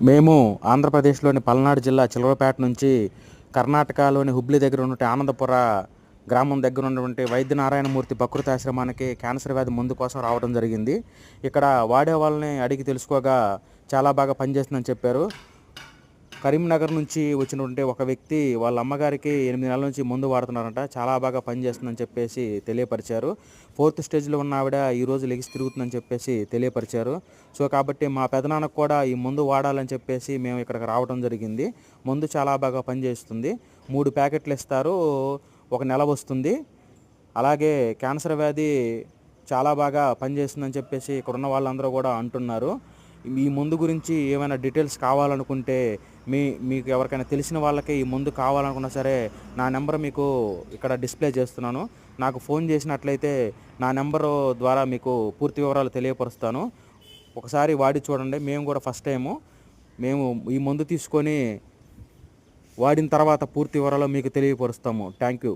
మేము ఆంధ్రప్రదేశ్లోని పల్నాడు జిల్లా చిలవపేట నుంచి కర్ణాటకలోని హుబ్లీ దగ్గర ఉన్నటువంటి ఆనందపుర గ్రామం దగ్గర ఉన్నటువంటి వైద్యనారాయణమూర్తి ప్రకృతి ఆశ్రమానికి క్యాన్సర్ వ్యాధి మందు కోసం రావడం జరిగింది. ఇక్కడ వాడే వాళ్ళని అడిగి తెలుసుకోగా చాలా బాగా పనిచేస్తుందని చెప్పారు. కరీంనగర్ నుంచి వచ్చినటువంటి ఒక వ్యక్తి వాళ్ళ అమ్మగారికి 8 నెలల నుంచి మందు వాడుతున్నారంట. చాలా బాగా పనిచేస్తుందని చెప్పేసి తెలియపరిచారు. 4th స్టేజ్లో ఉన్న ఆవిడ ఈరోజు లెగిసి తిరుగుతుందని చెప్పేసి తెలియపరిచారు. సో కాబట్టి మా పెదనాన్నకు కూడా ఈ మందు వాడాలని చెప్పేసి మేము ఇక్కడికి రావడం జరిగింది. మందు చాలా బాగా పనిచేస్తుంది. 3 ప్యాకెట్లు ఇస్తారు. ఒక నెల వస్తుంది. అలాగే క్యాన్సర్ వ్యాధి చాలా బాగా పనిచేస్తుందని చెప్పేసి ఇక్కడున్న వాళ్ళందరూ కూడా అంటున్నారు. ఈ మందు గురించి ఏమైనా డీటెయిల్స్ కావాలనుకుంటే మీకు ఎవరికైనా తెలిసిన వాళ్ళకి ఈ మందు కావాలనుకున్నా సరే నా నెంబర్ మీకు ఇక్కడ డిస్ప్లే చేస్తున్నాను. నాకు ఫోన్ చేసినట్లయితే నా నెంబరు ద్వారా మీకు పూర్తి వివరాలు తెలియపరుస్తాను. ఒకసారి వాడి చూడండి. మేము కూడా ఫస్ట్ టైము మేము ఈ మందు తీసుకొని వాడిన తర్వాత పూర్తి వివరాలు మీకు తెలియపరుస్తాము. Thank you.